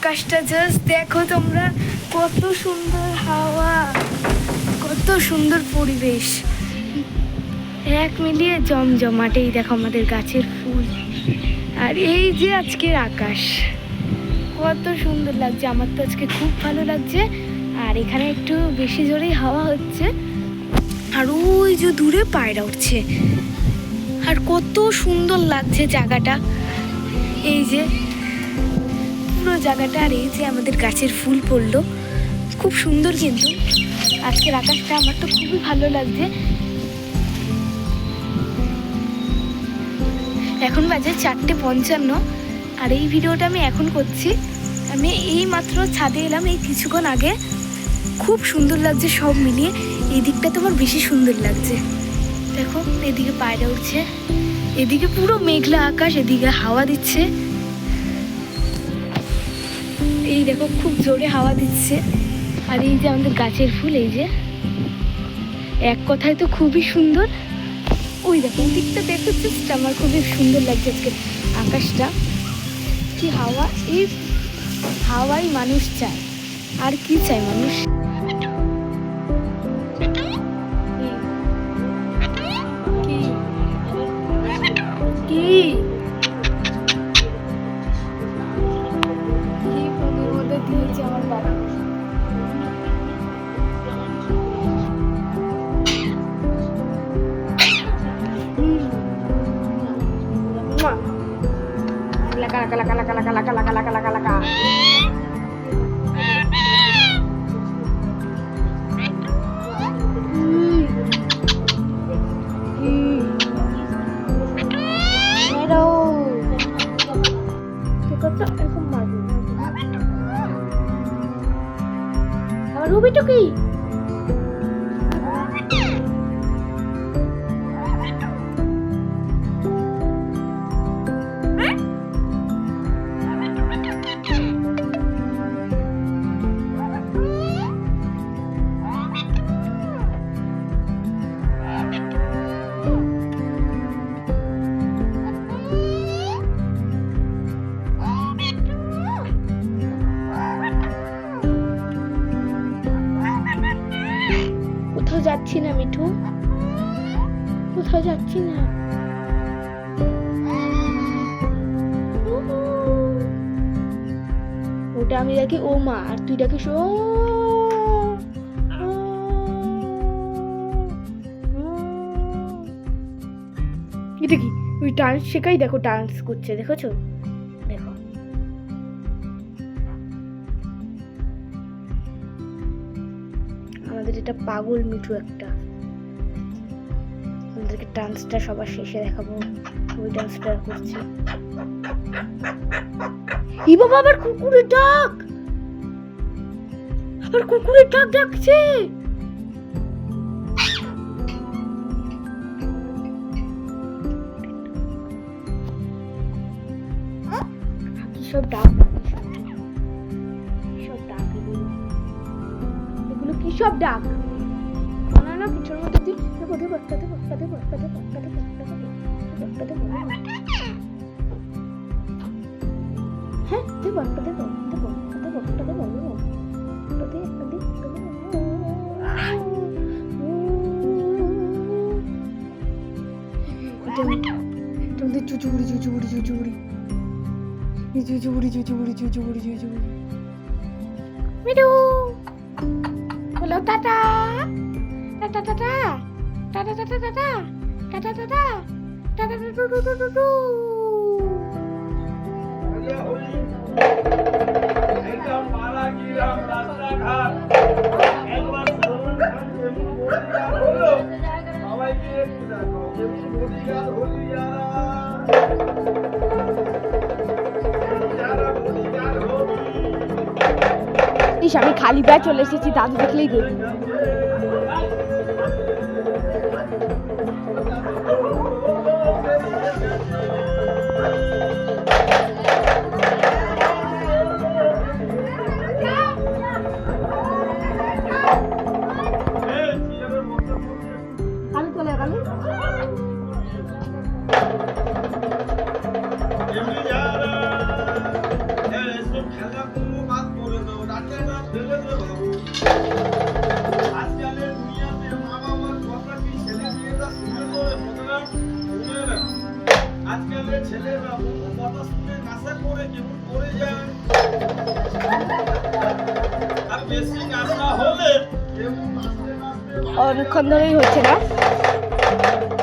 আকাশটা জাস্ট দেখো তোমরা, কত সুন্দর হাওয়া, কত সুন্দর পরিবেশ, এক মিলিয়ে জমজমাট। এই দেখো আমাদের গাছের ফুল, আর এই যে আজকের আকাশ, কত সুন্দর লাগছে। আমার তো আজকে খুব ভালো লাগছে। আর এখানে একটু বেশি জোরেই হাওয়া হচ্ছে, আর ওই যে দূরে পায়রা উঠছে, আর কত সুন্দর লাগছে জায়গাটা। এই যে পুরো জায়গাটা, আর এই যে আমাদের গাছের ফুল পড়লো, খুব সুন্দর। কিন্তু আজকের আকাশটা আমার তো খুবই ভালো লাগছে। এখন বাজে 4:55, আর এই ভিডিওটা আমি এখন করছি। আমি এই মাত্র ছাদে এলাম এই কিছুক্ষণ আগে। খুব সুন্দর লাগছে সব মিলিয়ে। এই দিকটা তো আমার বেশি সুন্দর লাগছে। দেখো এদিকে পায়রা উঠছে, এদিকে পুরো মেঘলা আকাশ, এদিকে হাওয়া দিচ্ছে। এই দেখো খুব জোরে হাওয়া দিচ্ছে। আর এই যে আমাদের গাছের ফুল, এই যে এক কথায় তো খুবই সুন্দর। ওই দেখো দিকটা দেখো, জাস্ট আমার খুবই সুন্দর লাগছে আজকে আকাশটা। কি হাওয়া, এই হাওয়াই মানুষ চায়, আর কি চায় মানুষ। দিয়েছে আমার বাবা। রুবিটা কি? যাচ্ছি না মিঠু, কোথাও যাচ্ছি না। ওটা আমি ডাকি ও মা, আর তুই ডাকিস ও। এটা কি? ওই ডান্স শেখাই, দেখো ডান্স করছে, দেখেছো? দেখো আমাদের এটা পাগল মিঠু একটা। আমাদেরকে ডান্সটা সবার শেষে দেখাবো। ওই ডান্সটা করছে। ই বাবা, আবার কুকুরের ডাক, আবার কুকুরের ডাক ডাকছে। কি সব ডাক, কি সব ডাক না পিছনের মধ্যে দিয়ে চুচুবুড়ি চুচুবুড়ি চুচুবুড়ি চুচুবুড়ি চুচুবুড়ি চুচুবুড়ি চুচুবুড়ি মিঠু বলো টাটা টাটা টাটা টাটা টাটা টাটা টাটা টাটা টাটা টু টু টু টু টু। এটা মারা গিরাম রাস্তাঘাট একবার হলো সবাইকে দেখো বডিগার্ড হলিয়া যারা বডিগার্ড হবি। ইস, আমি খালি পায়ে চলে এসেছি, দাদু দেখলেই দেখি। আজকালের ছেলেরা কথা শুনে নাশা করে কেমন করে যায় আর বেশি নাশা হলে কেমন নাচতে নাচতে অনেকক্ষণ ধরেই হচ্ছে না।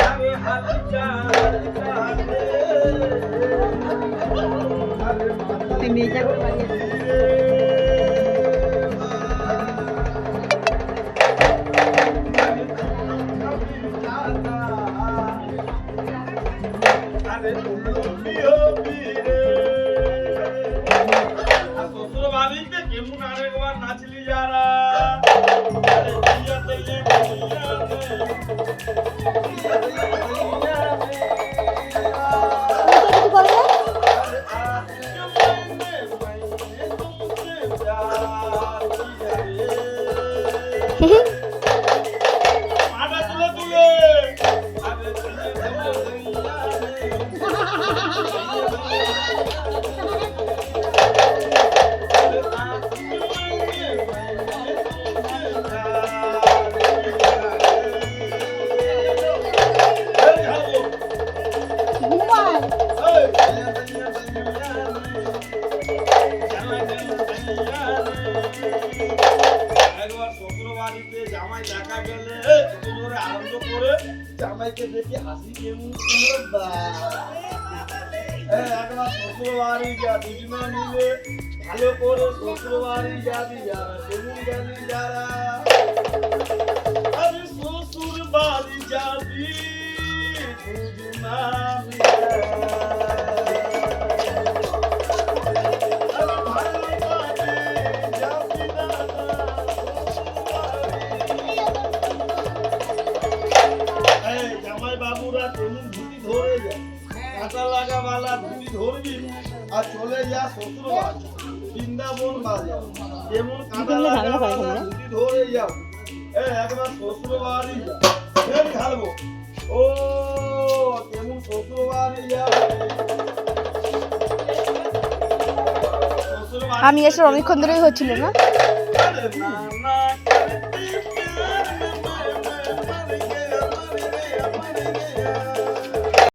আরে হালিকা মেয়েটা করে বানিয়েছে। শ্বশুর বাড়িতে কেমন আরেকবার নাচলি যারা জামাই দেখা গেলে জোরে আনন্দ করে জামাইকে দেখে হাসি কেমন একবার শ্বশুর বাড়ি যা দুজনে মিলে ভালো করে শ্বশুর বাড়ি যাবি যারা কেমন জানি যারা আমি শ্বশুর বাড়ি যাবি দুজনা বাবুরা কেমন ধুতি ধরে যায় কাঁটা লাগা বালা ধুতি ধরবি আর চলে যা শ্বশুর বাড়ি বৃন্দাবন বাজার কেমন কাঁটা লাগা বালা ধুতি ধরে যাও একবার শ্বশুর বাড়ি যা ফের ঢালবো ও কেমন শ্বশুর বাড়ি যাও আমি এসে অনেকক্ষণ ধরেই হচ্ছিল না। না